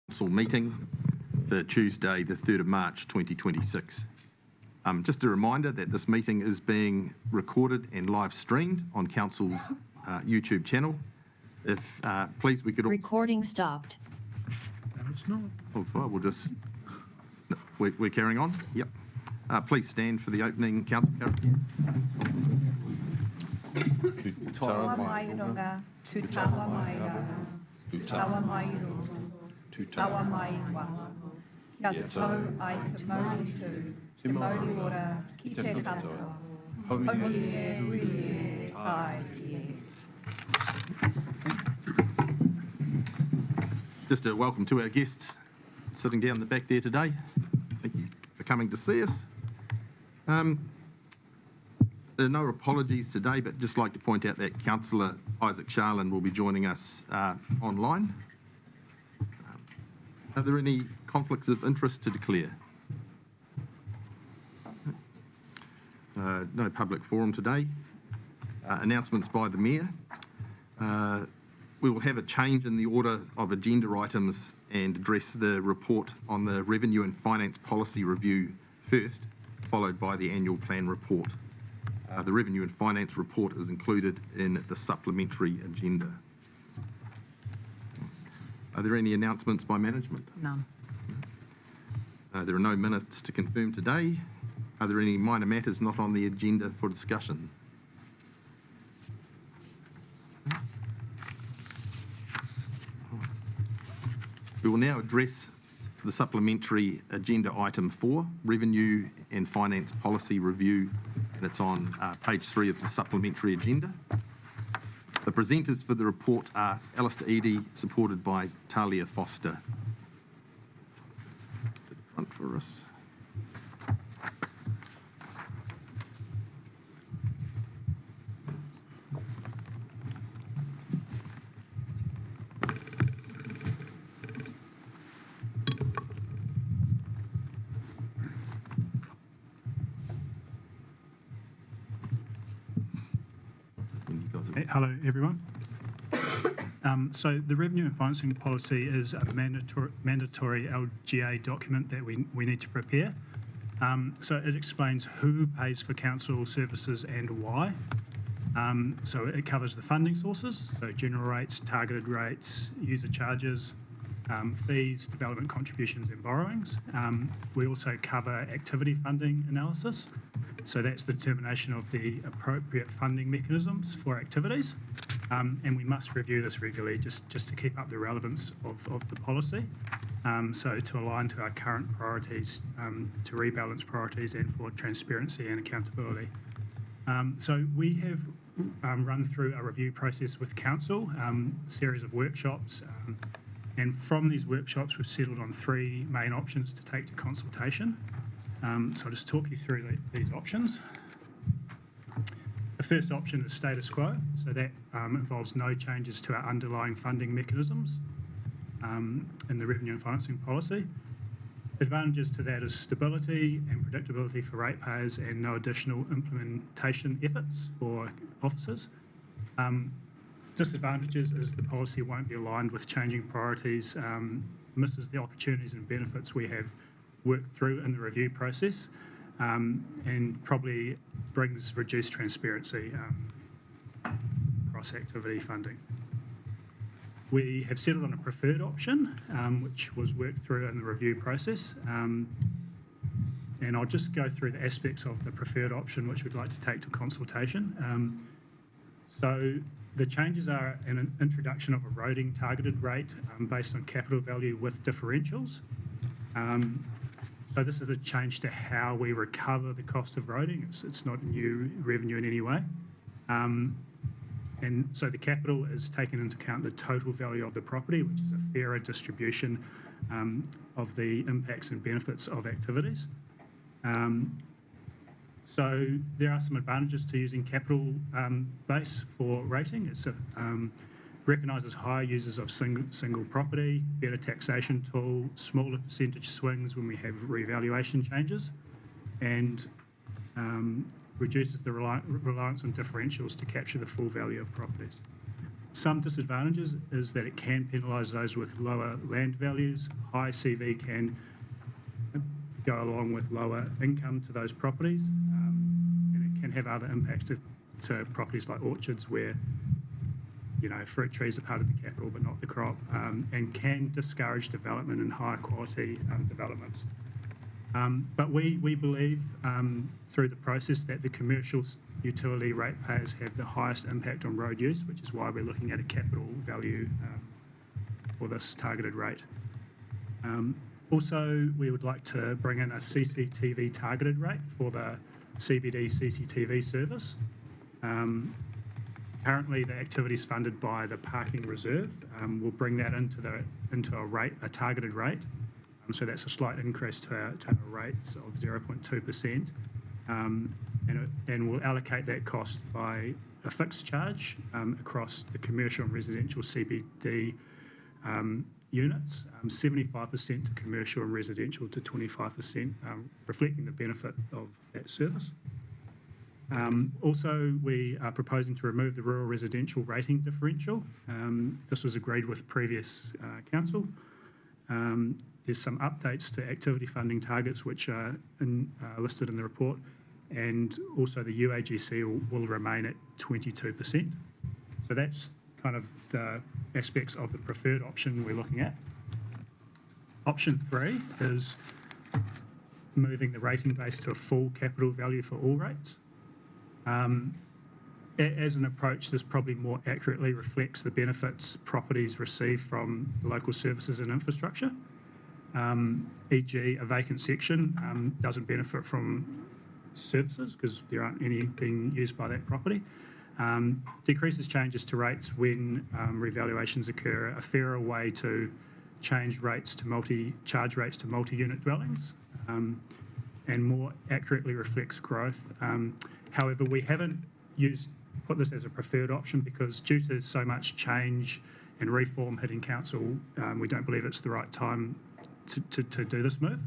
Council meeting for Tuesday, the 3rd of March 2026. Just a reminder that this meeting is being recorded and live streamed on Council's YouTube channel. If please, we could all... Recording stopped. No, it's not. Oh, well, we'll just... We're carrying on? Yep. Please stand for the opening Council karakia. Tawa Maironga, Tutawa Mairana, Tutawa Maironga, Tutawa Maiwa, Kia te tau ai te mauri tū, te mauri ora ki te katoa, haumi e, hui e, kai e. Just a welcome to our guests sitting down the back there today. Thank you for coming to see us. There are no apologies today, but just like to point out that Councillor Isaac Sharlin will be joining us online. Are there any conflicts of interest to declare? No public forum today. Announcements by the Mayor. We will have a change in the order of agenda items and address the report on the Revenue and Finance Policy Review first, followed by the annual plan report. The Revenue and Finance report is included in the supplementary agenda. Are there any announcements by management? None. There are no minutes to confirm today. Are there any minor matters not on the agenda for discussion? We will now address the supplementary agenda item 4, Revenue and Finance Policy Review, and it's on page 3 of the supplementary agenda. The presenters for the report are Alistair Eadie, supported by Talia Foster. To the front for us. Hello, everyone. So the Revenue and Financing Policy is a mandatory LGA document that we need to prepare. So it explains who pays for council services and why. So it covers the funding sources, so general rates, targeted rates, user charges, fees, development contributions and borrowings. We also cover activity funding analysis. So that's the determination of the appropriate funding mechanisms for activities. And we must review this regularly just to keep up the relevance of the policy. So to align to our current priorities, to rebalance priorities and for transparency and accountability. So we have run through a review process with Council, a series of workshops. And from these workshops, we've settled on 3 main options to take to consultation. So I'll just talk you through these options. The first option is status quo, so that involves no changes to our underlying funding mechanisms in the Revenue and Financing Policy. Advantages to that is stability and predictability for ratepayers and no additional implementation efforts for officers. Disadvantages is the policy won't be aligned with changing priorities, misses the opportunities and benefits we have worked through in the review process, and probably brings reduced transparency across activity funding. We have settled on a preferred option, which was worked through in the review process, and I'll just go through the aspects of the preferred option which we'd like to take to consultation. So the changes are an introduction of a roading targeted rate based on capital value with differentials. So this is a change to how we recover the cost of roading. It's not new revenue in any way. And so the capital is taken into account the total value of the property, which is a fairer distribution of the impacts and benefits of activities. So there are some advantages to using capital base for rating. It recognises higher users of single property, better taxation tool, smaller percentage swings when we have revaluation changes, and reduces the reliance on differentials to capture the full value of properties. Some disadvantages is that it can penalise those with lower land values. High CV can go along with lower income to those properties, and it can have other impacts to properties like orchards where, you know, fruit trees are part of the capital but not the crop, and can discourage development in higher quality developments. But we believe through the process that the commercial utility ratepayers have the highest impact on road use, which is why we're looking at a capital value for this targeted rate. Also, we would like to bring in a CCTV targeted rate for the CBD CCTV service. Currently, the activity is funded by the parking reserve. We'll bring that into a targeted rate. So that's a slight increase to our rates of 0.2%, and we'll allocate that cost by a fixed charge across the commercial and residential CBD units, 75% to commercial and residential to 25%, reflecting the benefit of that service. Also, we are proposing to remove the rural residential rating differential. This was agreed with previous council. There's some updates to activity funding targets which are listed in the report, and also the UAGC will remain at 22%. So that's kind of the aspects of the preferred option we're looking at. Option 3 is moving the rating base to a full capital value for all rates. As an approach, this probably more accurately reflects the benefits properties receive from local services and infrastructure. E.g., a vacant section doesn't benefit from services because there aren't any being used by that property. Decreases changes to rates when revaluations occur, a fairer way to change rates to charge rates to multi-unit dwellings, and more accurately reflects growth. However, we haven't put this as a preferred option because due to so much change and reform hitting council, we don't believe it's the right time to do this move.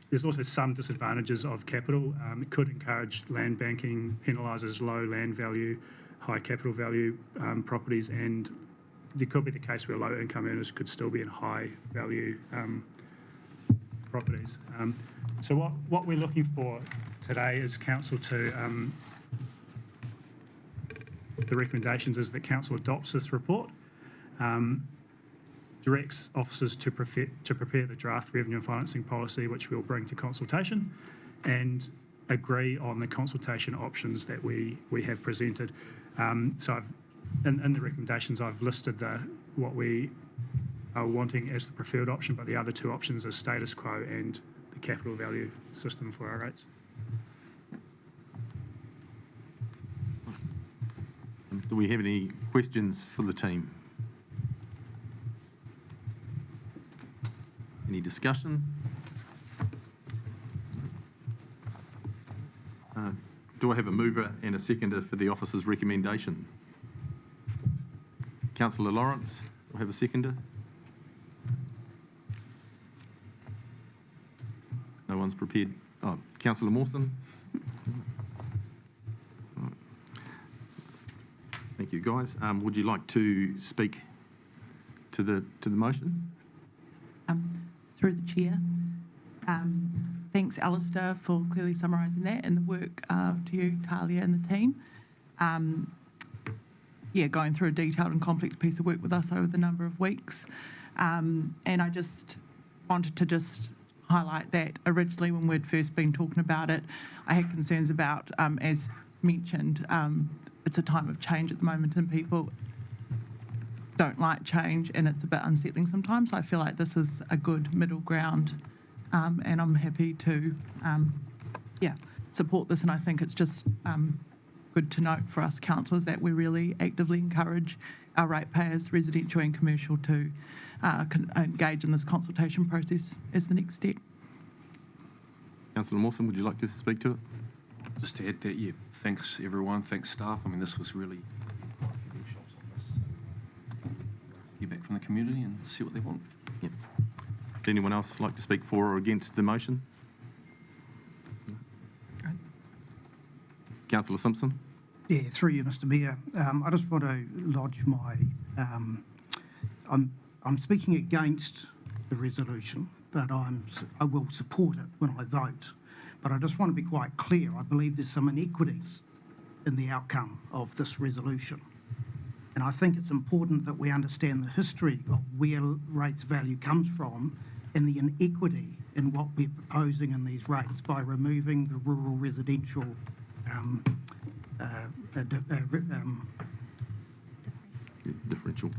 There's also some disadvantages of capital. It could encourage land banking, penalises low land value, high capital value properties, and there could be the case where low income earners could still be in high value properties. So what we're looking for today is council to, the recommendations is that council adopts this report, directs officers to prepare the draft revenue and financing policy, which we'll bring to consultation, and agree on the consultation options that we have presented. So in the recommendations, I've listed what we are wanting as the preferred option, but the other two options are status quo and the capital value system for our rates. Do we have any questions for the team? Any discussion? Do I have a mover and a seconder for the officer's recommendation? Councillor Lawrence, do I have a seconder? No one's prepared. Oh, Councillor Mawson. Thank you, guys. Would you like to speak to the motion? Through the chair. Thanks, Alistair, for clearly summarising that, and the work to you, Talia, and the team. Going through a detailed and complex piece of work with us over the number of weeks. And I just wanted to highlight that originally when we'd first been talking about it, I had concerns about, as mentioned, it's a time of change at the moment and people don't like change and it's a bit unsettling sometimes. So I feel like this is a good middle ground, and I'm happy to support this, and I think it's just good to note for us councillors that we really actively encourage our ratepayers, residential and commercial, to engage in this consultation process as the next step. Councillor Mawson, would you like to speak to it? Just to add that, thanks everyone, thanks staff. I mean, this was really shots on this. Hear back from the community and see what they want. Yep. Would anyone else like to speak for or against the motion? Councillor Simpson? Yeah, through you, Mr. Mayor. I just want to lodge my. I'm speaking against the resolution, but I will support it when I vote. But I just want to be quite clear. I believe there's some inequities in the outcome of this resolution. And I think it's important that we understand the history of where rates value comes from and the inequity in what we're proposing in these rates by removing the rural residential Differential.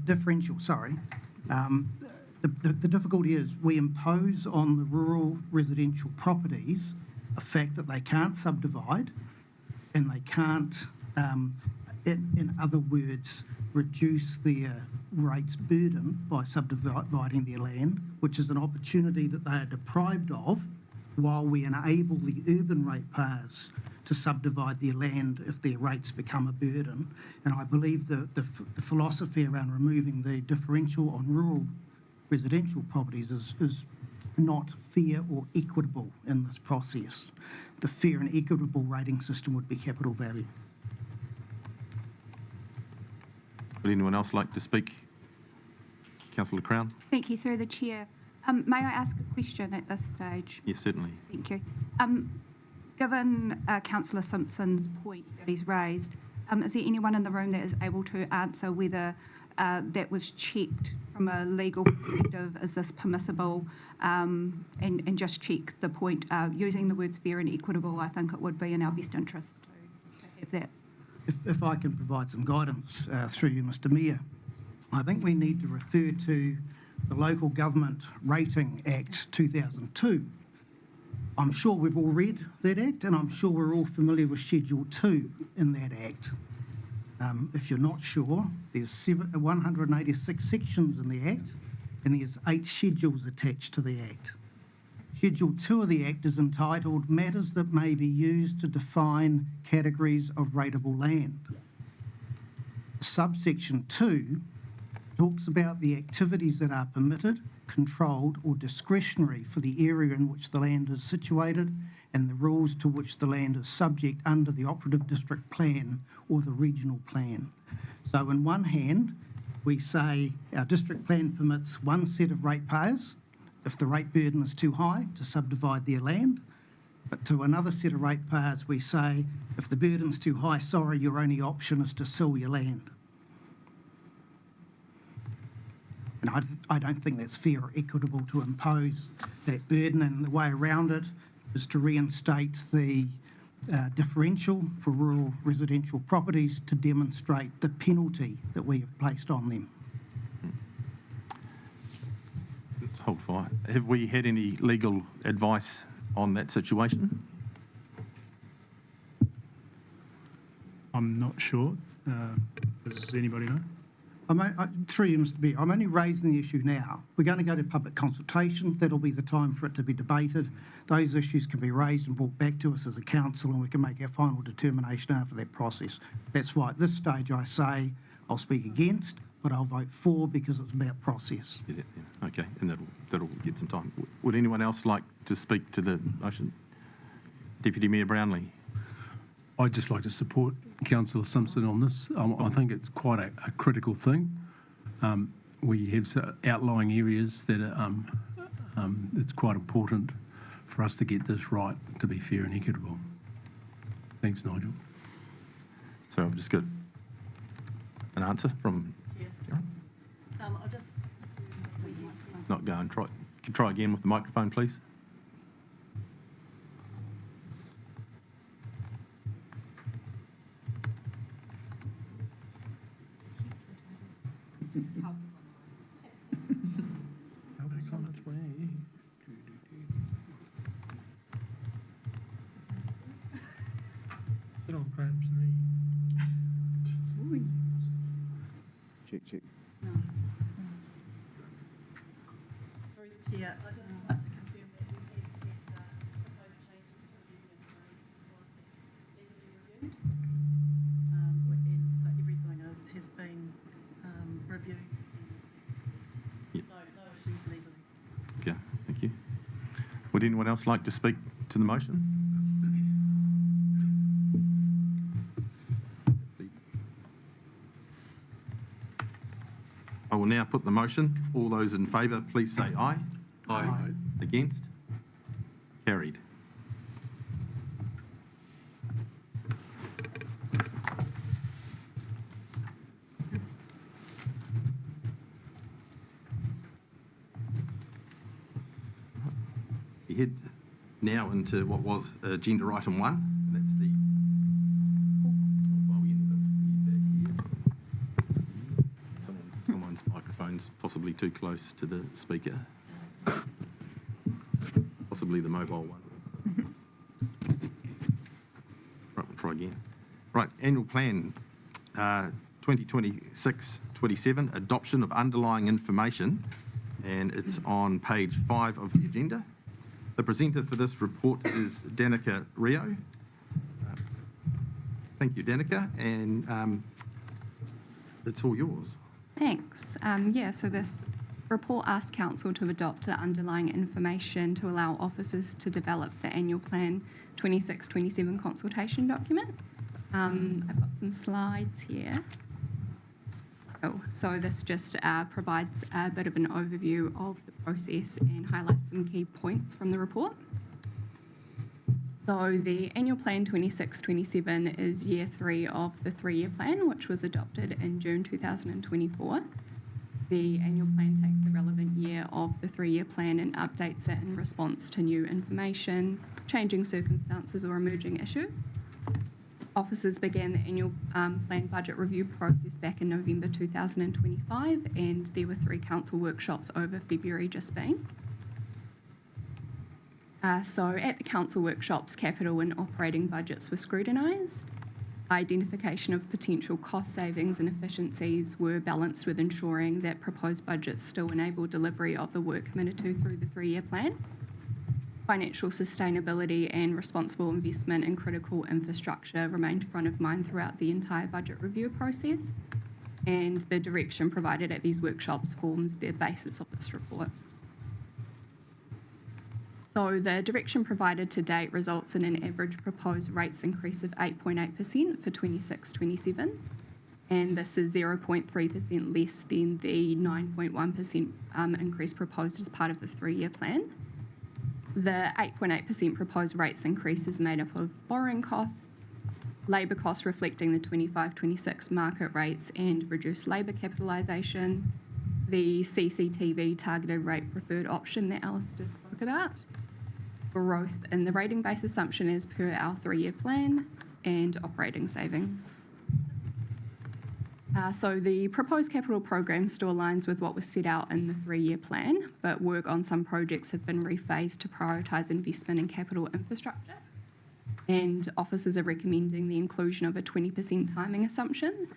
Differential, sorry. The difficulty is we impose on the rural residential properties a fact that they can't subdivide and they can't, in other words, reduce their rates burden by subdividing their land, which is an opportunity that they are deprived of while we enable the urban ratepayers to subdivide their land if their rates become a burden. And I believe the philosophy around removing the differential on rural residential properties is not fair or equitable in this process. The fair and equitable rating system would be capital value. Would anyone else like to speak? Councillor Crown? Thank you, through the chair. May I ask a question at this stage? Yes, certainly. Thank you. Given Councillor Simpson's point that he's raised, is there anyone in the room that is able to answer whether that was checked from a legal perspective? Is this permissible? And just check the point. Using the words fair and equitable, I think it would be in our best interest to have that. If I can provide some guidance through you, Mr. Mayor, I think we need to refer to the Local Government Rating Act 2002. I'm sure we've all read that Act, and I'm sure we're all familiar with Schedule 2 in that Act. If you're not sure, there's 186 sections in the Act, and there's 8 schedules attached to the Act. Schedule 2 of the Act is entitled Matters that may be used to define categories of rateable land. Subsection 2 talks about the activities that are permitted, controlled or discretionary for the area in which the land is situated and the rules to which the land is subject under the operative district plan or the regional plan. So in one hand, we say our district plan permits one set of ratepayers, if the rate burden is too high, to subdivide their land. But to another set of ratepayers, we say, if the burden's too high, sorry, your only option is to sell your land. And I don't think that's fair or equitable to impose that burden, and the way around it is to reinstate the differential for rural residential properties to demonstrate the penalty that we have placed on them. Let's hold fire. Have we had any legal advice on that situation? I'm not sure. Does anybody know? Through you, Mr. Mayor, I'm only raising the issue now. We're going to go to public consultation. That'll be the time for it to be debated. Those issues can be raised and brought back to us as a council, and we can make our final determination after that process. That's why at this stage I say I'll speak against, but I'll vote for because it's about process. Yeah, okay, and that'll get some time. Would anyone else like to speak to the motion? Deputy Mayor Brownlee. I'd just like to support Councillor Simpson on this. I think it's quite a critical thing. We have outlying areas that it's quite important for us to get this right, to be fair and equitable. Thanks, Nigel. So I've just got an answer from... I'll just... Not going. Try again with the microphone, please. Check. Through the chair, I'd just like to confirm that we have proposed changes to the revenue and finance policy legally reviewed. And so everything has been reviewed. Yep. So no issues legally. Okay, thank you. Would anyone else like to speak to the motion? I will now put the motion. All those in favour, please say aye. Aye. Against? Carried. We head now into what was agenda item 1. That's the. While we end back here. Someone's microphone's possibly too close to the speaker. Possibly the mobile one. Right, we'll try again. Right, annual plan 2026-27, adoption of underlying information, and it's on page 5 of the agenda. The presenter for this report is Danica Rio. Thank you, Danica, and it's all yours. Thanks. So this report asks Council to adopt the underlying information to allow officers to develop the annual plan 26-27 consultation document. I've got some slides here. So this just provides a bit of an overview of the process and highlights some key points from the report. So the annual plan 26-27 is year 3 of the 3-year plan, which was adopted in June 2024. The annual plan takes the relevant year of the 3-year plan and updates it in response to new information, changing circumstances or emerging issues. Officers began the annual plan budget review process back in November 2025, and there were 3 council workshops over February just been. So at the council workshops, capital and operating budgets were scrutinised. Identification of potential cost savings and efficiencies were balanced with ensuring that proposed budgets still enable delivery of the work committed to through the 3-year plan. Financial sustainability and responsible investment in critical infrastructure remained front of mind throughout the entire budget review process, and the direction provided at these workshops forms the basis of this report. So the direction provided to date results in an average proposed rates increase of 8.8% for 26-27, and this is 0.3% less than the 9.1% increase proposed as part of the 3-year plan. The 8.8% proposed rates increase is made up of borrowing costs, labour costs reflecting the 25-26 market rates and reduced labour capitalisation, the CCTV targeted rate preferred option that Alistair spoke about, growth in the rating base assumption as per our 3-year plan, and operating savings. So the proposed capital program still aligns with what was set out in the 3-year plan, but work on some projects have been rephased to prioritise investment in capital infrastructure. And officers are recommending the inclusion of a 20% timing assumption.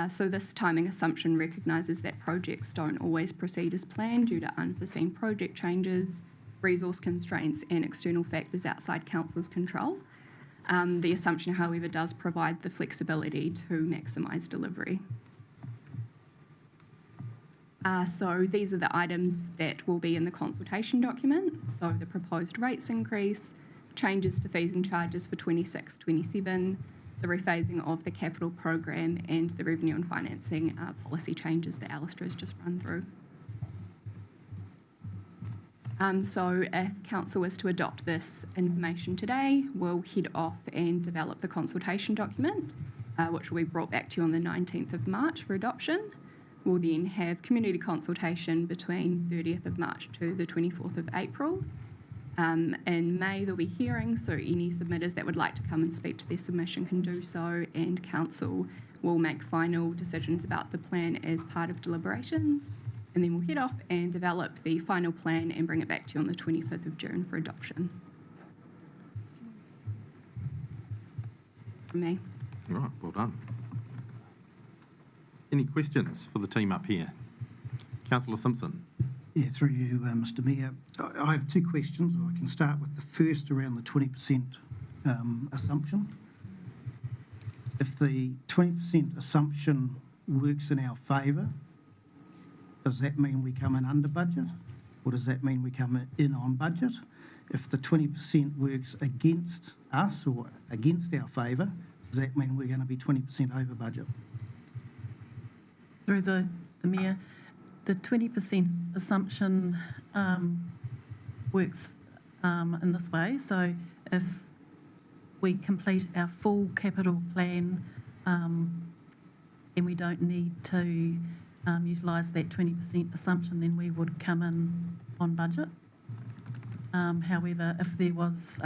So this timing assumption recognises that projects don't always proceed as planned due to unforeseen project changes, resource constraints and external factors outside council's control. The assumption, however, does provide the flexibility to maximise delivery. So these are the items that will be in the consultation document. So the proposed rates increase, changes to fees and charges for 26-27, the rephasing of the capital program and the revenue and financing policy changes that Alistair has just run through. So if council was to adopt this information today, we'll head off and develop the consultation document, which will be brought back to you on the 19th of March for adoption. We'll then have community consultation between 30th of March to the 24th of April. In May, there'll be hearings, so any submitters that would like to come and speak to their submission can do so, and council will make final decisions about the plan as part of deliberations. And then we'll head off and develop the final plan and bring it back to you on the 25th of June for adoption. From me. All right, well done. Any questions for the team up here? Councillor Simpson. Yeah, through you, Mr Mayor. I have 2 questions. I can start with the first around the 20% assumption. If the 20% assumption works in our favour, does that mean we come in under budget, or does that mean we come in on budget? If the 20% works against us or against our favour, does that mean we're going to be 20% over budget? Through the Mayor, the 20% assumption works in this way. So if we complete our full capital plan and we don't need to utilise that 20% assumption, then we would come in on budget. However, if there was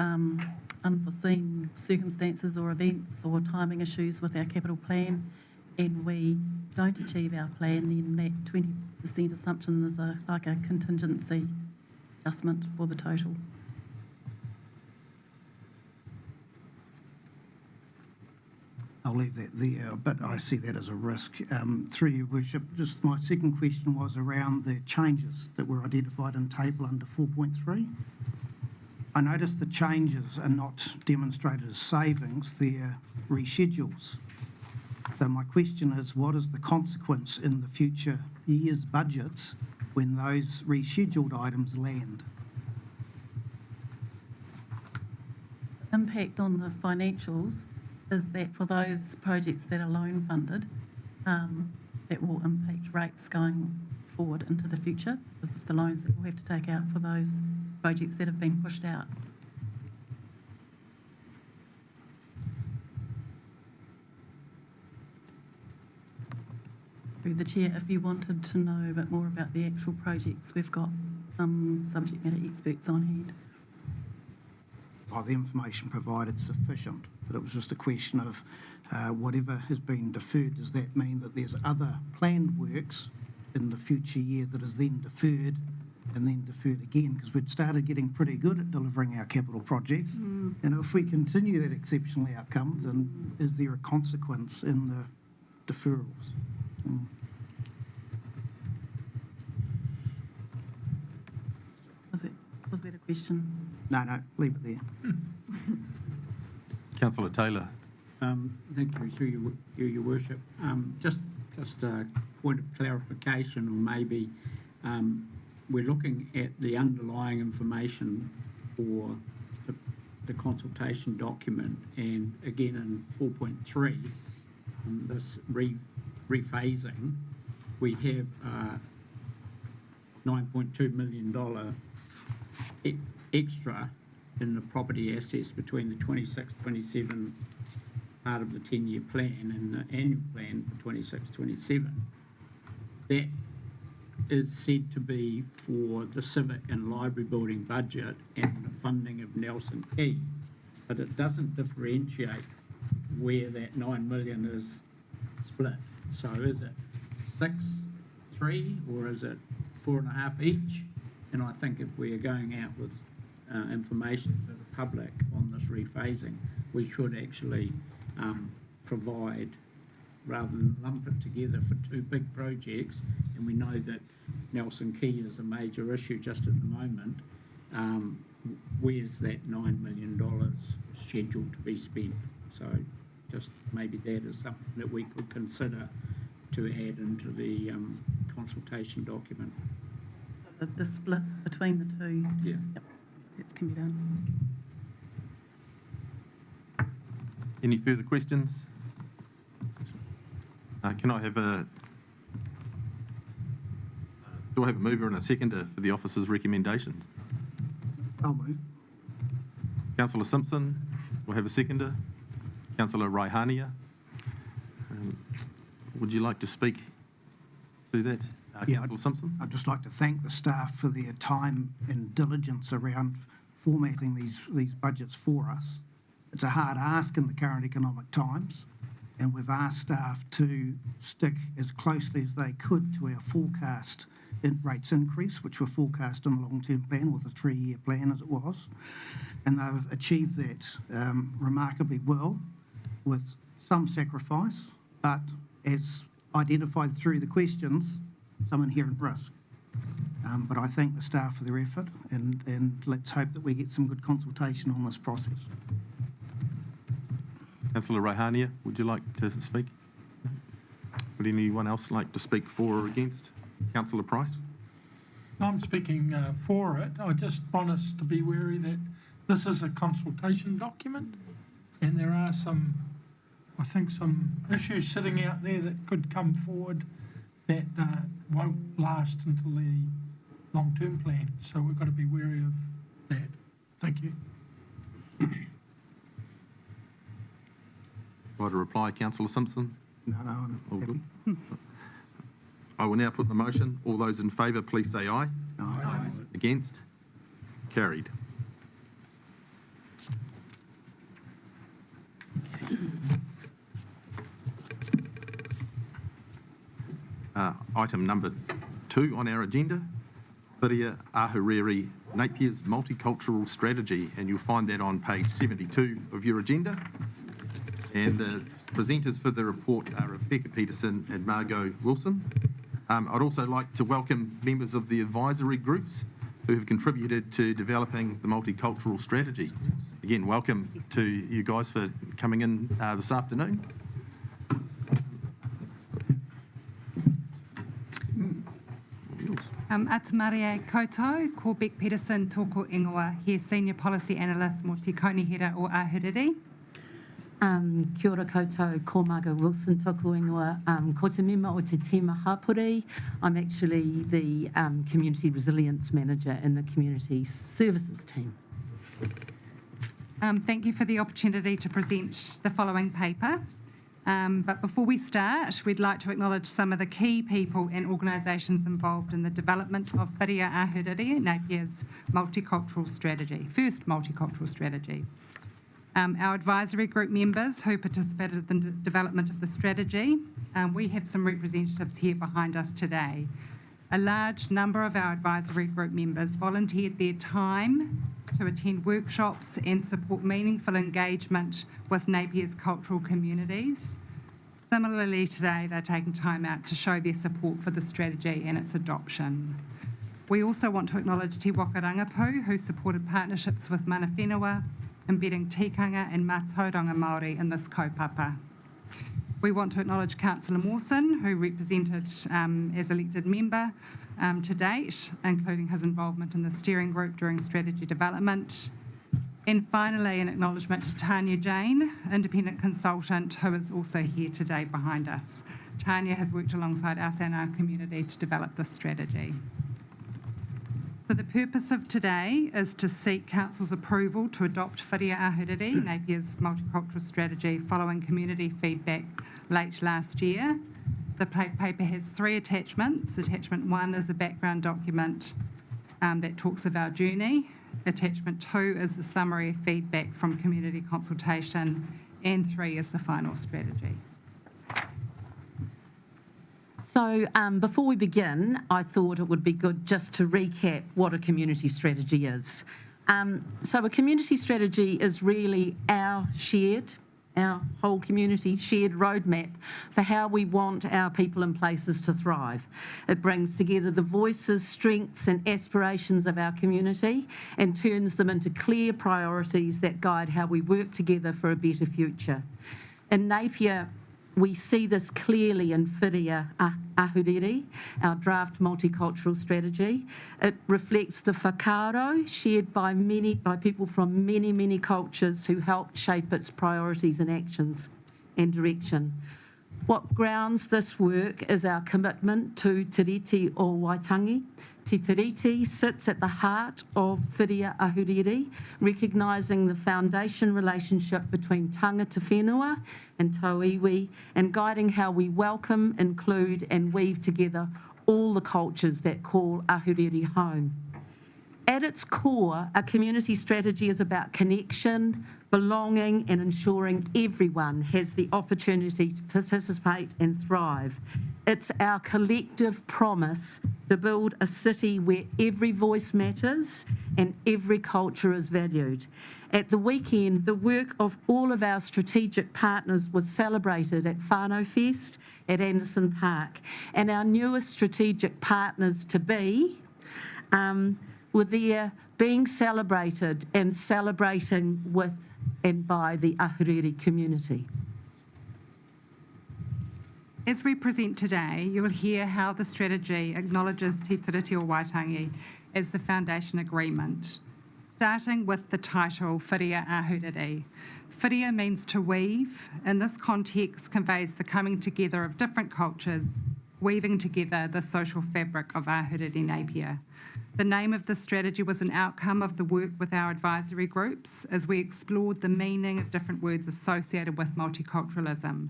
unforeseen circumstances or events or timing issues with our capital plan and we don't achieve our plan, then that 20% assumption is like a contingency adjustment for the total. I'll leave that there, but I see that as a risk. Through your worship, just my second question was around the changes that were identified in table under 4.3. I noticed the changes are not demonstrated as savings, they're reschedules. So my question is, what is the consequence in the future year's budgets when those rescheduled items land? Impact on the financials is that for those projects that are loan funded, that will impact rates going forward into the future because of the loans that we'll have to take out for those projects that have been pushed out. Through the chair, if you wanted to know a bit more about the actual projects, we've got some subject matter experts on hand. Oh, the information provided sufficient, but it was just a question of whatever has been deferred, does that mean that there's other planned works in the future year that is then deferred and then deferred again? Because we'd started getting pretty good at delivering our capital projects. And if we continue that exceptional outcome, then is there a consequence in the deferrals? Was that a question? No, leave it there. Councillor Taylor. Thank you, your worship. Just a point of clarification, or maybe we're looking at the underlying information for the consultation document, and again in 4.3, this rephasing, we have $9.2 million extra in the property assets between the 26-27 part of the 10-year plan and the annual plan for 26-27. That is said to be for the civic and library building budget and the funding of Nelson Key, but it doesn't differentiate where that 9 million is split. So is it 6.3 or is it 4.5 each? And I think if we are going out with information to the public on this rephasing, we should actually provide, rather than lump it together for two big projects, and we know that Nelson Key is a major issue just at the moment, where's that $9 million scheduled to be spent? So just maybe that is something that we could consider to add into the consultation document. So the split between the two, Yeah. yep, that can be done. Any further questions? Can I have do I have a mover and a seconder for the officer's recommendations? I'll move. Councillor Simpson, will have a seconder. Councillor Raihania, would you like to speak to that? Councillor Simpson? I'd just like to thank the staff for their time and diligence around formatting these budgets for us. It's a hard ask in the current economic times, and we've asked staff to stick as closely as they could to our forecast rates increase, which were forecast in the long-term plan, or the 3-year plan as it was. And they've achieved that remarkably well with some sacrifice, but as identified through the questions, some inherent risk. But I thank the staff for their effort, and let's hope that we get some good consultation on this process. Councillor Raihania, would you like to speak? Would anyone else like to speak for or against? Councillor Price? I'm speaking for it. I just want us to be wary that this is a consultation document, and there are some, I think, some issues sitting out there that could come forward that won't last until the long-term plan. So we've got to be wary of that. Thank you. Like a reply, Councillor Simpson? No, I'm All happy. good. I will now put the motion. All those in favour, please say aye. Aye. Against? Carried. Item number 2 on our agenda, Whiria Ahuriri Napier's Multicultural Strategy, and you'll find that on page 72 of your agenda. And the presenters for the report are Rebecca Peterson and Margot Wilson. I'd also like to welcome members of the advisory groups who have contributed to developing the multicultural strategy. Again, welcome to you guys for coming in this afternoon. Ata Maria koutou, ko Beck Peterson tōko ingoa, he Senior Policy Analyst mo Te Kaunihera o Ahuriri. Kia ora koutou, ko Margaret Wilson tōku ingoa. Ko te mema o te tima hapuri. I'm actually the Community Resilience Manager in the Community Services team. Thank you for the opportunity to present the following paper. But before we start, we'd like to acknowledge some of the key people and organisations involved in the development of Whiria Ahuriri Napier's multicultural strategy, first multicultural strategy. Our advisory group members who participated in the development of the strategy, we have some representatives here behind us today. A large number of our advisory group members volunteered their time to attend workshops and support meaningful engagement with Napier's cultural communities. Similarly, today they're taking time out to show their support for the strategy and its adoption. We also want to acknowledge Te Waka Rangapu, who supported partnerships with mana whenua, embedding tikanga and mātauranga Māori in this kaupapa. We want to acknowledge Councillor Mawson, who represented as elected member to date, including his involvement in the steering group during strategy development. And finally, an acknowledgement to Tanya Jane, independent consultant, who is also here today behind us. Tanya has worked alongside us and our community to develop this strategy. So the purpose of today is to seek Council's approval to adopt Whiria Ahuriri, Napier's multicultural strategy, following community feedback late last year. The paper has 3 attachments. Attachment 1 is a background document that talks of our journey. Attachment 2 is the summary feedback from community consultation, and 3 is the final strategy. So before we begin, I thought it would be good just to recap what a community strategy is. So a community strategy is really our whole community shared roadmap for how we want our people and places to thrive. It brings together the voices, strengths and aspirations of our community and turns them into clear priorities that guide how we work together for a better future. In Napier, we see this clearly in Whiria Ahuriri, our draft multicultural strategy. It reflects the whakaaro shared by people from many cultures who helped shape its priorities and actions and direction. What grounds this work is our commitment to Te Reti o Waitangi. Te Reti sits at the heart of Whiria Ahuriri, recognising the foundation relationship between tangata whenua and tauiwi, and guiding how we welcome, include and weave together all the cultures that call Ahuriri home. At its core, a community strategy is about connection, belonging and ensuring everyone has the opportunity to participate and thrive. It's our collective promise to build a city where every voice matters and every culture is valued. At the weekend, the work of all of our strategic partners was celebrated at Whānau Fest at Anderson Park, and our newest strategic partners to be were there being celebrated and celebrating with and by the Ahuriri community. As we present today, you will hear how the strategy acknowledges Te Reti o Waitangi as the foundation agreement, starting with the title Whiria Ahuriri. Whiria means to weave. In this context, conveys the coming together of different cultures weaving together the social fabric of Ahuriri Napier. The name of this strategy was an outcome of the work with our advisory groups as we explored the meaning of different words associated with multiculturalism.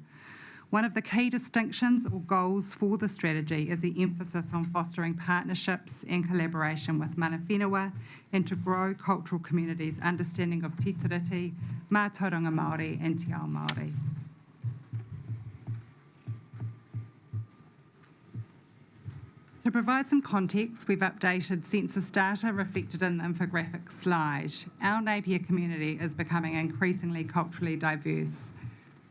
One of the key distinctions or goals for the strategy is the emphasis on fostering partnerships and collaboration with mana whenua and to grow cultural communities' understanding of te tiriti, mātauranga Māori and te ao Māori. To provide some context, we've updated census data reflected in the infographic slide. Our Napier community is becoming increasingly culturally diverse.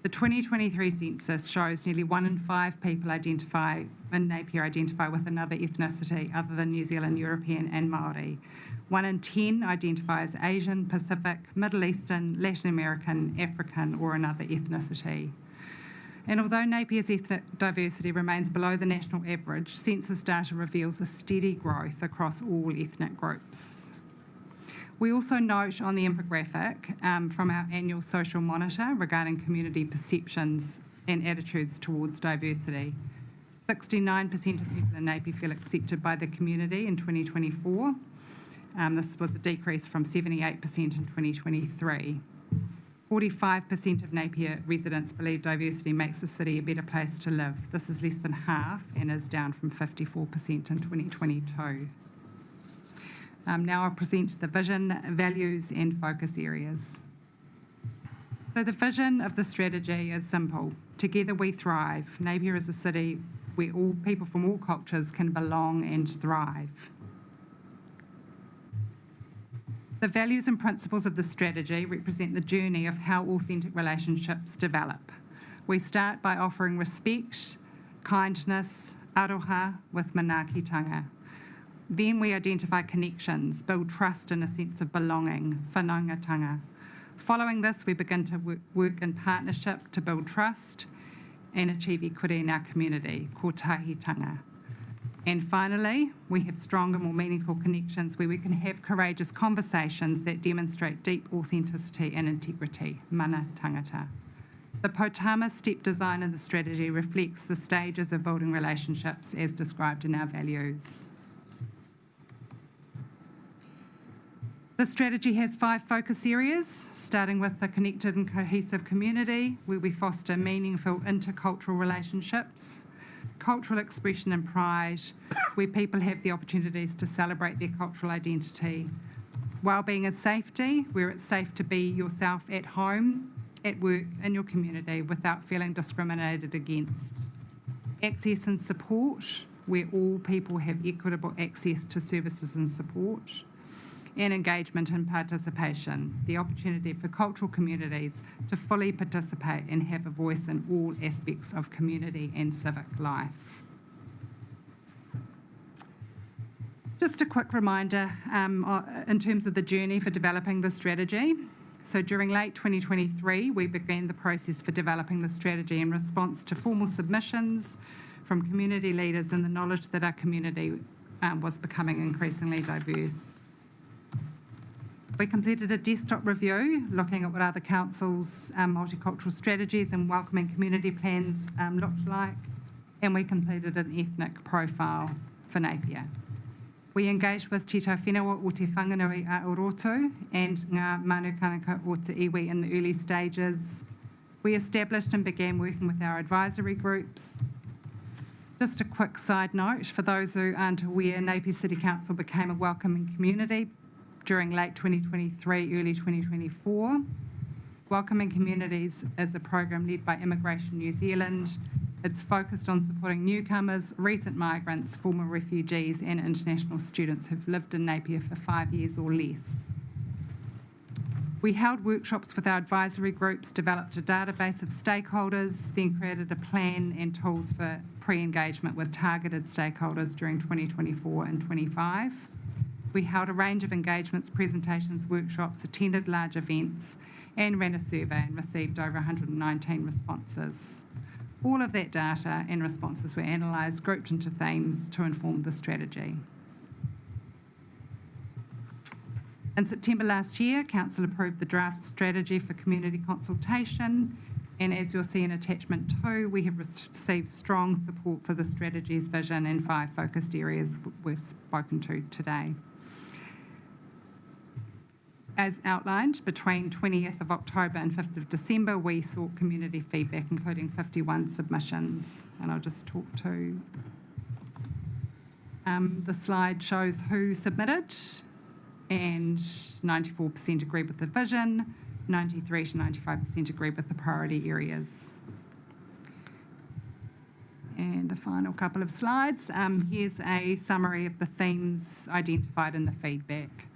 The 2023 census shows nearly 1 in 5 people in Napier identify with another ethnicity other than New Zealand, European and Māori. 1 in 10 identify as Asian, Pacific, Middle Eastern, Latin American, African or another ethnicity. And although Napier's ethnic diversity remains below the national average, census data reveals a steady growth across all ethnic groups. We also note on the infographic from our annual social monitor regarding community perceptions and attitudes towards diversity. 69% of people in Napier feel accepted by the community in 2024. This was a decrease from 78% in 2023. 45% of Napier residents believe diversity makes the city a better place to live. This is less than half and is down from 54% in 2022. Now I'll present the vision, values and focus areas. So the vision of the strategy is simple. Together we thrive. Napier is a city where all people from all cultures can belong and thrive. The values and principles of the strategy represent the journey of how authentic relationships develop. We start by offering respect, kindness, aroha with manaakitanga. Then we identify connections, build trust and a sense of belonging, whanaungatanga. Following this, we begin to work in partnership to build trust and achieve equity in our community, kotahitanga. And finally, we have stronger, more meaningful connections where we can have courageous conversations that demonstrate deep authenticity and integrity, mana tangata. The Potama step design in the strategy reflects the stages of building relationships as described in our values. The strategy has 5 focus areas, starting with a connected and cohesive community where we foster meaningful intercultural relationships, cultural expression and pride, where people have the opportunities to celebrate their cultural identity, wellbeing and safety, where it's safe to be yourself at home, at work, in your community without feeling discriminated against, access and support, where all people have equitable access to services and support, and engagement and participation, the opportunity for cultural communities to fully participate and have a voice in all aspects of community and civic life. Just a quick reminder in terms of the journey for developing the strategy. So during late 2023, we began the process for developing the strategy in response to formal submissions from community leaders and the knowledge that our community was becoming increasingly diverse. We completed a desktop review looking at what other councils' multicultural strategies and welcoming community plans looked like, and we completed an ethnic profile for Napier. We engaged with Te Tauwhenua o Te Whanganui a Oroto and Ngā Manu Kanaka o Te Iwi in the early stages. We established and began working with our advisory groups. Just a quick side note, for those who aren't aware, Napier City Council became a welcoming community during late 2023, early 2024. Welcoming Communities is a program led by Immigration New Zealand. It's focused on supporting newcomers, recent migrants, former refugees and international students who've lived in Napier for 5 years or less. We held workshops with our advisory groups, developed a database of stakeholders, then created a plan and tools for pre-engagement with targeted stakeholders during 2024 and 25. We held a range of engagements, presentations, workshops, attended large events, and ran a survey and received over 119 responses. All of that data and responses were analysed, grouped into themes to inform the strategy. In September last year, Council approved the draft strategy for community consultation. And as you'll see in attachment 2, we have received strong support for the strategy's vision and 5 focused areas we've spoken to today. As outlined, between 20th of October and 5th of December, we sought community feedback, including 51 submissions. And I'll just talk to... the slide shows who submitted, and 94% agreed with the vision, 93 to 95% agreed with the priority areas. And the final couple of slides. Here's a summary of the themes identified in the feedback.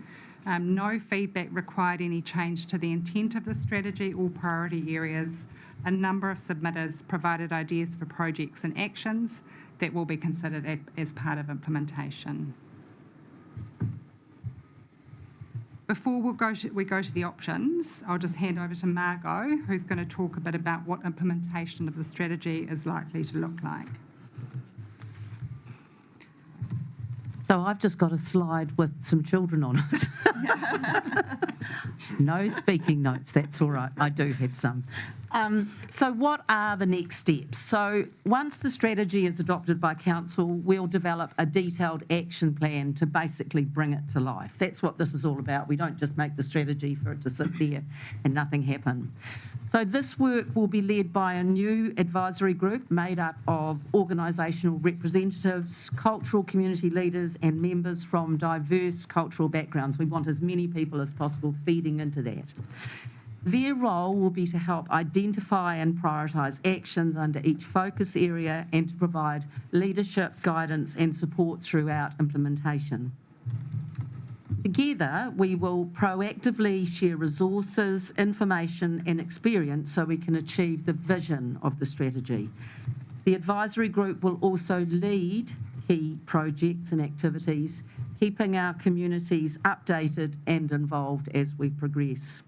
No feedback required any change to the intent of the strategy or priority areas. A number of submitters provided ideas for projects and actions that will be considered as part of implementation. Before we go to the options, I'll just hand over to Margot, who's going to talk a bit about what implementation of the strategy is likely to look like. So I've just got a slide with some children on it. No speaking notes, that's all right. I do have some. So what are the next steps? So once the strategy is adopted by council, we'll develop a detailed action plan to basically bring it to life. That's what this is all about. We don't just make the strategy for it to sit there and nothing happen. So this work will be led by a new advisory group made up of organisational representatives, cultural community leaders and members from diverse cultural backgrounds. We want as many people as possible feeding into that. Their role will be to help identify and prioritise actions under each focus area and to provide leadership, guidance and support throughout implementation. Together, we will proactively share resources, information and experience so we can achieve the vision of the strategy. The advisory group will also lead key projects and activities, keeping our communities updated and involved as we progress.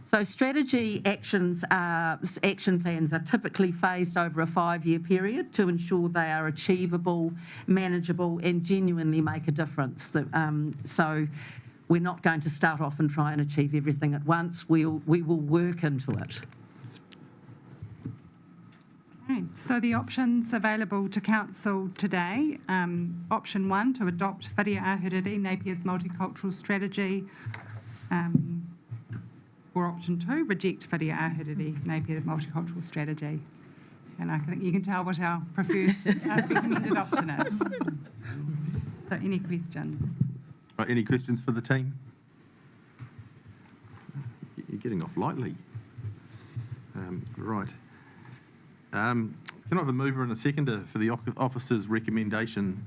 So strategy action plans are typically phased over a 5-year period to ensure they are achievable, manageable and genuinely make a difference. So we're not going to start off and try and achieve everything at once. We will work into it. Okay, so the options available to council today, option 1, to adopt Whiria Ahuriri, Napier's multicultural strategy. Or option 2, reject Whiria Ahuriri, Napier's multicultural strategy. And I think you can tell what our preferred recommended option is. So any questions? Right, any questions for the team? You're getting off lightly. Right. Can I have a mover and a seconder for the officer's recommendation?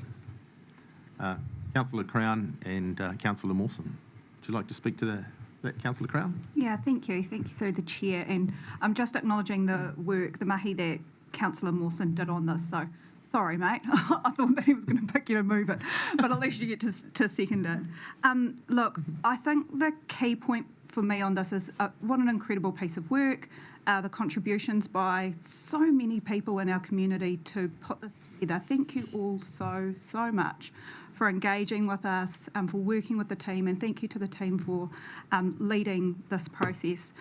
Councillor Crown and Councillor Mawson. Would you like to speak to that, Councillor Crown? Yeah, thank you. Thank you through the chair. And I'm just acknowledging the work, the mahi that Councillor Mawson did on this. So sorry, mate. I thought that he was going to pick you to move it, but at least you get to second it. Look, I think the key point for me on this is what an incredible piece of work. The contributions by so many people in our community to put this together. Thank you all so much for engaging with us, for working with the team, and thank you to the team for leading this process.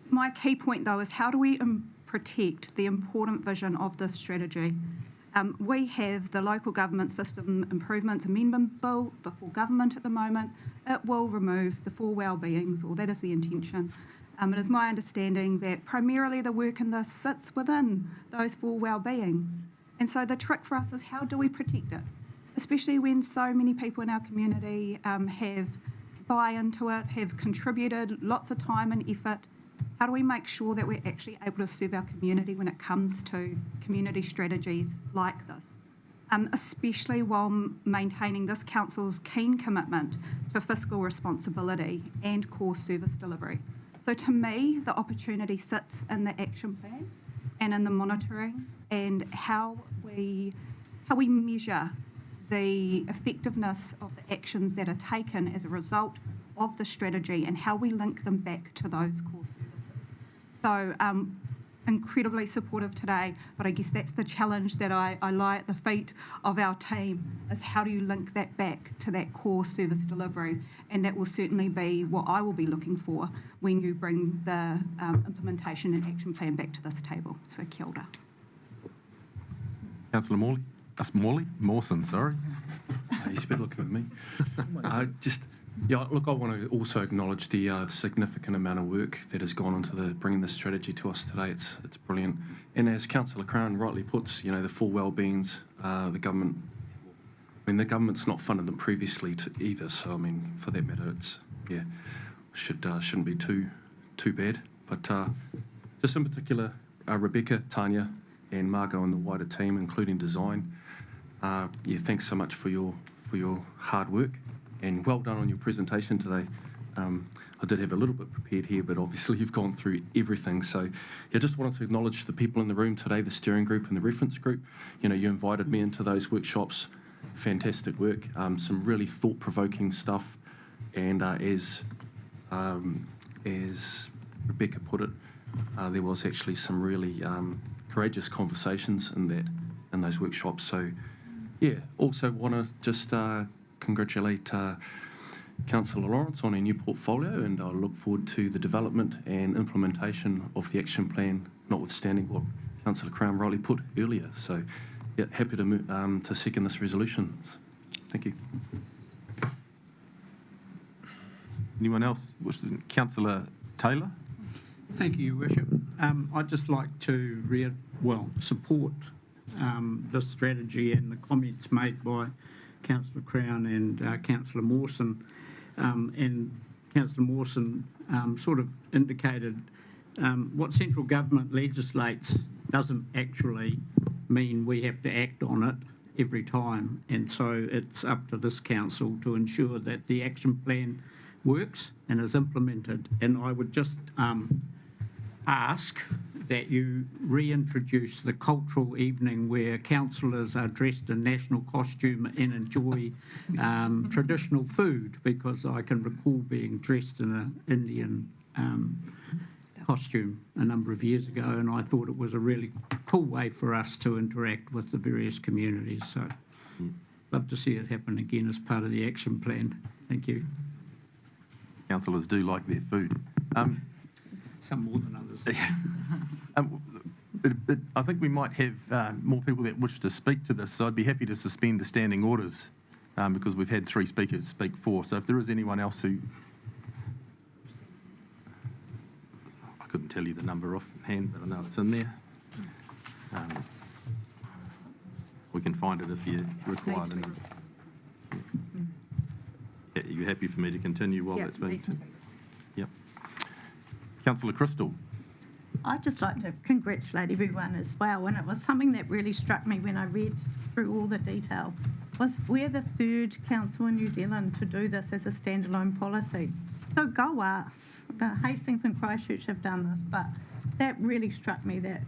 My key point, though, is how do we protect the important vision of this strategy? We have the Local Government System Improvements Amendment Bill before government at the moment. It will remove the 4 well-beings, or that is the intention. It is my understanding that primarily the work in this sits within those 4 well-beings. And so the trick for us is how do we protect it? Especially when so many people in our community have buy into it, have contributed lots of time and effort. How do we make sure that we're actually able to serve our community when it comes to community strategies like this? Especially while maintaining this council's keen commitment to fiscal responsibility and core service delivery. So to me, the opportunity sits in the action plan and in the monitoring and how we measure the effectiveness of the actions that are taken as a result of the strategy and how we link them back to those core services. So incredibly supportive today, but I guess that's the challenge that I lie at the feet of our team, is how do you link that back to that core service delivery? And that will certainly be what I will be looking for when you bring the implementation and action plan back to this table. So kia ora. Councillor Morley? Mawson, sorry. He's better looking than me. Look, I want to also acknowledge the significant amount of work that has gone into bringing this strategy to us today. It's brilliant. And as Councillor Crown rightly puts, the full wellbeings, the government, the government's not funded them previously either. So, for that matter, shouldn't be too bad. But just in particular, Rebecca, Tanya, and Margot and the wider team, including design, thanks so much for your hard work. And well done on your presentation today. I did have a little bit prepared here, but obviously you've gone through everything. So just wanted to acknowledge the people in the room today, the steering group and the reference group. You invited me into those workshops. Fantastic work. Some really thought-provoking stuff. And as Rebecca put it, there was actually some really courageous conversations in those workshops. So also want to just congratulate Councillor Lawrence on a new portfolio, and I look forward to the development and implementation of the action plan, notwithstanding what Councillor Crown rightly put earlier. So, happy to second this resolution. Thank you. Anyone else? Councillor Taylor? Thank you, Your Worship. I'd just like to support the strategy and the comments made by Councillor Crown and Councillor Mawson. And Councillor Mawson sort of indicated what central government legislates doesn't actually mean we have to act on it every time. And so it's up to this council to ensure that the action plan works and is implemented. And I would just ask that you reintroduce the cultural evening where councillors are dressed in national costume and enjoy traditional food, because I can recall being dressed in an Indian costume a number of years ago, and I thought it was a really cool way for us to interact with the various communities. So love to see it happen again as part of the action plan. Thank you. Councillors do like their food. Some more than others. But I think we might have more people that wish to speak to this, so I'd be happy to suspend the standing orders because we've had 3 speakers speak for. So if there is anyone else who... I couldn't tell you the number offhand, but I know it's in there. We can find it if you require the number. Are you happy for me to continue while that's being... Yep. Councillor Crystal. I'd just like to congratulate everyone as well, and it was something that really struck me when I read through all the detail, was we're the 3rd council in New Zealand to do this as a standalone policy. So go us. The Hastings and Christchurch have done this, but that really struck me that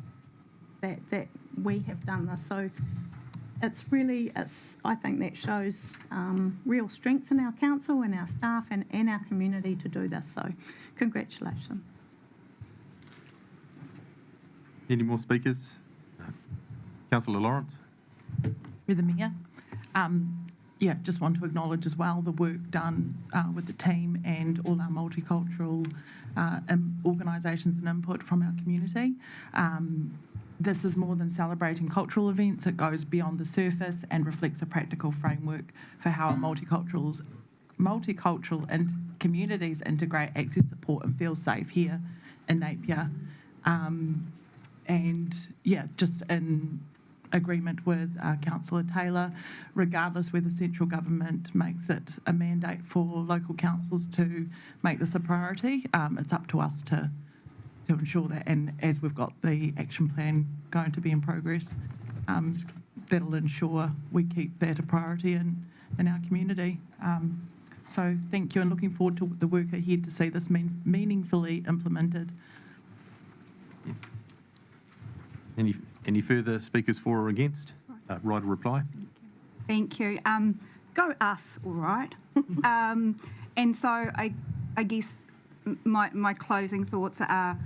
we have done this. So I think that shows real strength in our council and our staff and our community to do this. So congratulations. Any more speakers? Councillor Lawrence. Through the Mayor. Just want to acknowledge as well the work done with the team and all our multicultural organisations and input from our community. This is more than celebrating cultural events. It goes beyond the surface and reflects a practical framework for how multicultural and communities integrate, access support and feel safe here in Napier. Just in agreement with Councillor Taylor, regardless whether central government makes it a mandate for local councils to make this a priority, it's up to us to ensure that, and as we've got the action plan going to be in progress, that'll ensure we keep that a priority in our community. So thank you, and looking forward to the work ahead to see this meaningfully implemented. Any further speakers for or against? Right of reply. Thank you. Go us, all right. And so I guess my closing thoughts are,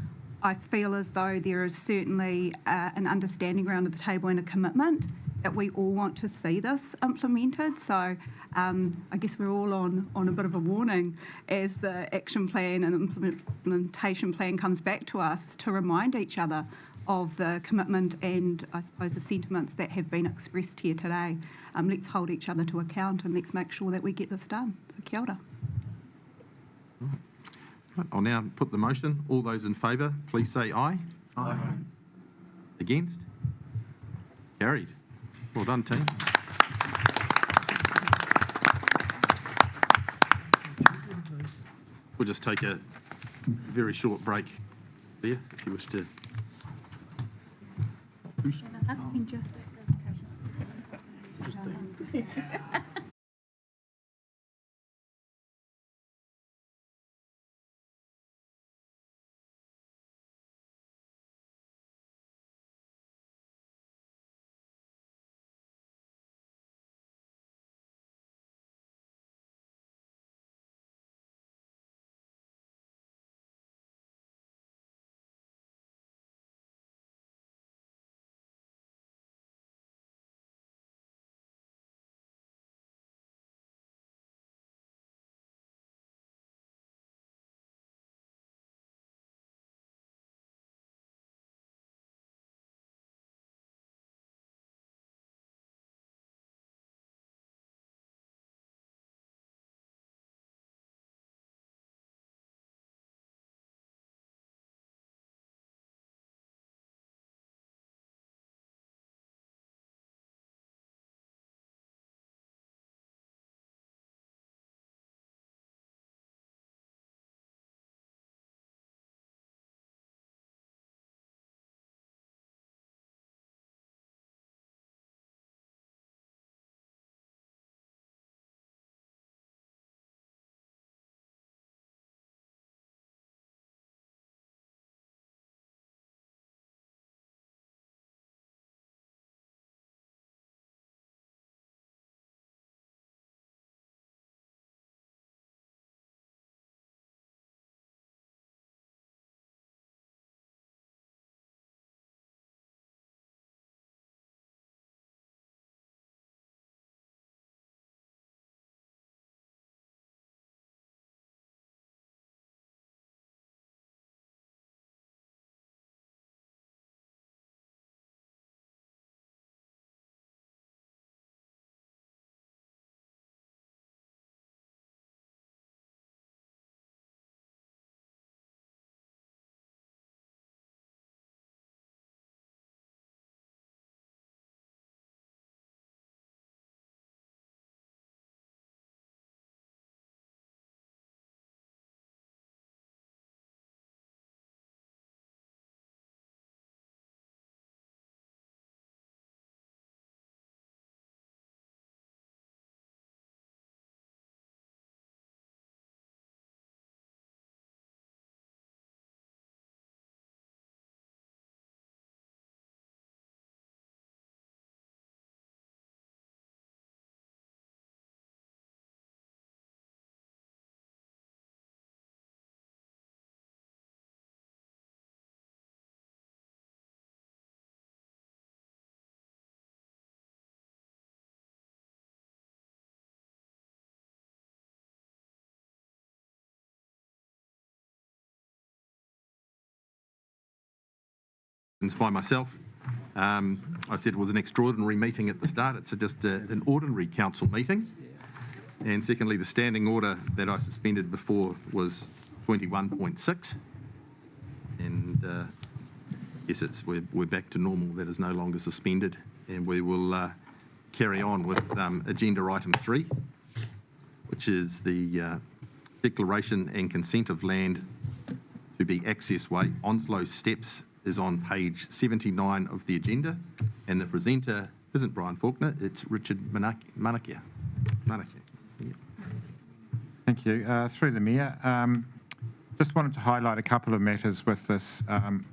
I feel as though there is certainly an understanding around the table and a commitment that we all want to see this implemented. So I guess we're all on a bit of a warning as the action plan and implementation plan comes back to us to remind each other of the commitment and I suppose the sentiments that have been expressed here today. Let's hold each other to account and let's make sure that we get this done. So kia ora. Right, I'll now put the motion. All those in favour, please say aye. Aye. Against? Carried. Well done, team. We'll just take a very short break there, if you wish to. By myself. I said it was an extraordinary meeting at the start. It's just an ordinary council meeting. And secondly, the standing order that I suspended before was 21.6. And yes, we're back to normal. That is no longer suspended. And we will carry on with agenda item 3, which is the declaration and consent of land to be access way. Onslow Steps is on page 79 of the agenda, and the presenter isn't Brian Faulkner, it's Richard Manakia. Yeah. Thank you. Through the Mayor, just wanted to highlight a couple of matters with this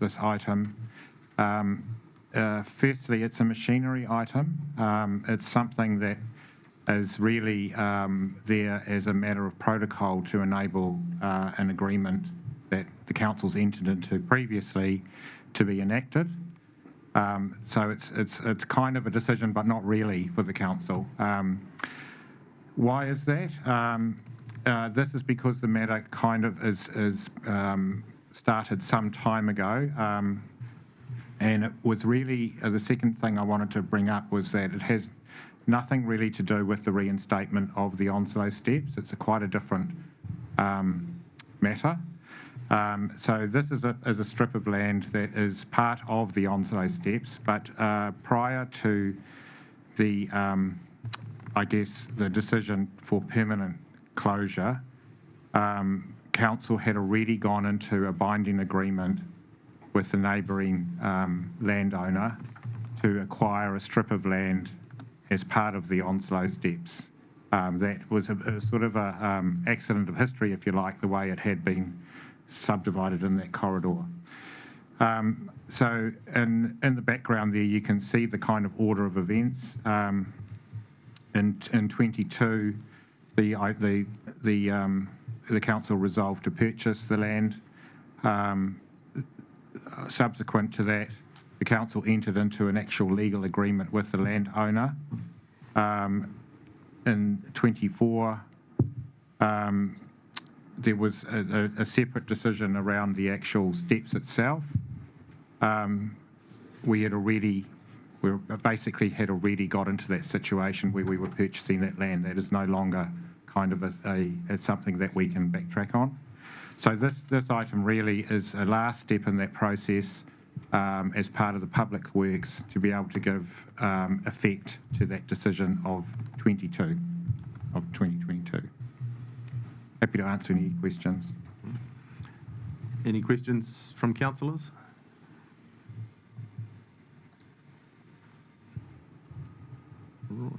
this item. Firstly, it's a machinery item. It's something that is really there as a matter of protocol to enable an agreement that the council's entered into previously to be enacted. So it's kind of a decision, but not really for the council. Why is that? This is because the matter kind of is started some time ago, and it was really the second thing I wanted to bring up was that it has nothing really to do with the reinstatement of the Onslow steps. It's quite a different matter. So this is a strip of land that is part of the Onslow steps, but prior to the, I guess, the decision for permanent closure, council had already gone into a binding agreement with the neighbouring landowner to acquire a strip of land as part of the Onslow steps. That was a sort of a accident of history, if you like, the way it had been subdivided in that corridor. So in the background there, you can see the kind of order of events. In 22, the council resolved to purchase the land. Subsequent to that, the council entered into an actual legal agreement with the landowner. In 24, there was a separate decision around the actual steps itself. We basically had already got into that situation where we were purchasing that land. That is no longer kind of it's something that we can backtrack on. So this item really is a last step in that process as part of the public works to be able to give effect to that decision of 2022. Happy to answer any questions. Any questions from councillors? Right.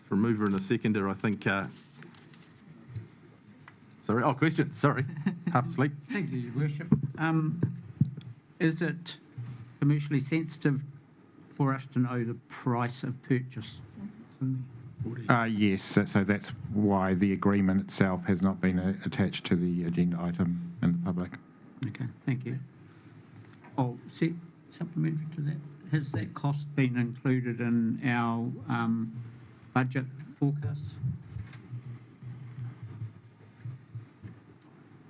For a mover and a seconder, I think. Sorry. Oh, question. Sorry. Half asleep. Thank you, Your Worship. Is it commercially sensitive for us to know the price of purchase? Yes, so that's why the agreement itself has not been attached to the agenda item in the public. Okay, thank you. Oh, supplementary to that, has that cost been included in our budget forecasts?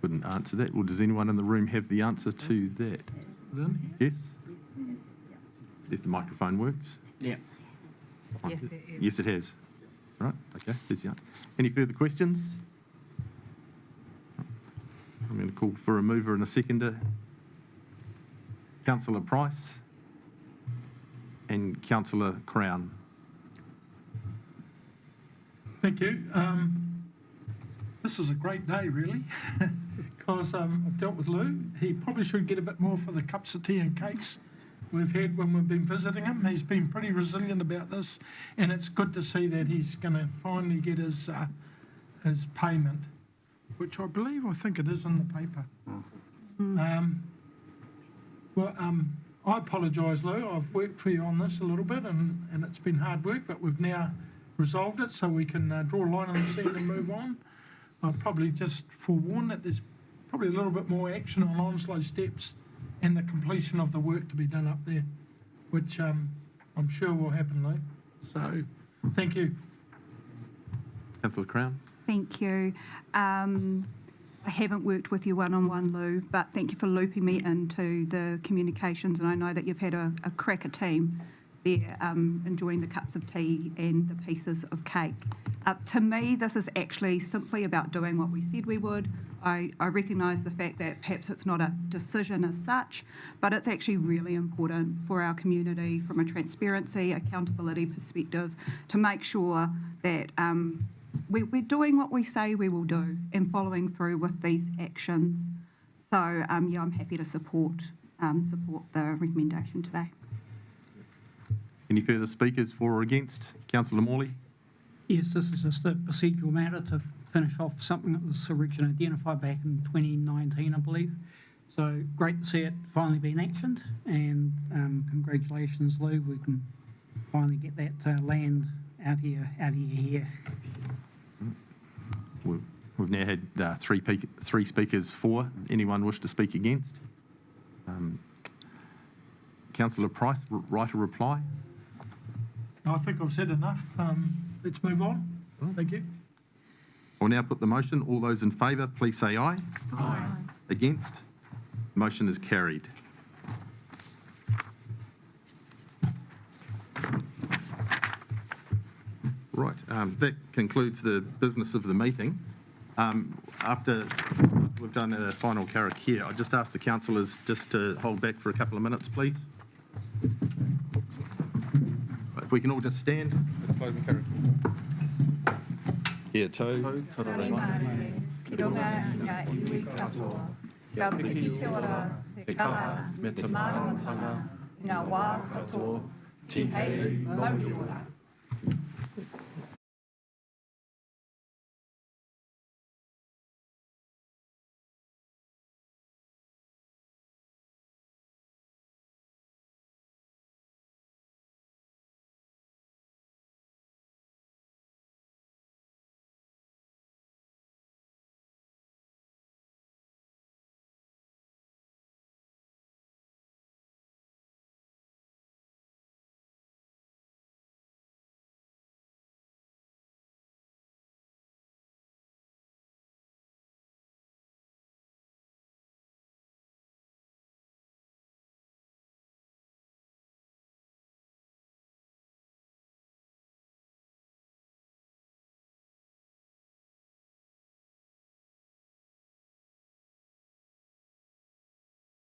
Couldn't answer that. Well, does anyone in the room have the answer to that? Yes? If the microphone works? Yeah. Yes, it is. Yes, it has. Right, okay, there's the answer. Any further questions? I'm going to call for a mover and a seconder. Councillor Price and Councillor Crown. Thank you. This is a great day, really, because I've dealt with Lou. He probably should get a bit more for the cups of tea and cakes we've had when we've been visiting him. He's been pretty resilient about this, and it's good to see that he's going to finally get his payment, which I think it is in the paper. I apologise, Lou. I've worked for you on this a little bit, and it's been hard work, but we've now resolved it so we can draw a line in the sand and move on. I'll probably just forewarn that there's probably a little bit more action on Onslow steps and the completion of the work to be done up there, which I'm sure will happen, Lou. So, thank you. Councillor Crown. Thank you. I haven't worked with you one-on-one, Lou, but thank you for looping me into the communications, and I know that you've had a cracker team there enjoying the cups of tea and the pieces of cake. To me, this is actually simply about doing what we said we would. I recognise the fact that perhaps it's not a decision as such, but it's actually really important for our community from a transparency, accountability perspective to make sure that we're doing what we say we will do and following through with these actions. So, I'm happy to support the recommendation today. Any further speakers for or against? Councillor Morley. Yes, this is just a procedural matter to finish off something that was originally identified back in 2019, I believe. So great to see it finally being actioned, and congratulations, Lou. We can finally get that land out here. Well, We've now had three speakers for. Anyone wish to speak against? Councillor Price, right a reply? I think I've said enough. Let's move on. Thank you. I'll now put the motion. All those in favour, please say aye. Aye. Against? Motion is carried. Right, that concludes the business of the meeting. After we've done a final karakia, I just ask the councillors just to hold back for a couple of minutes, please. If we can all just stand for the closing karakia. Kia tau. Ki runga i ngā iwi katoa. Ka piki te ora, te kaha, me te māramatanga, ngā wā katoa, ti hei mauri ora.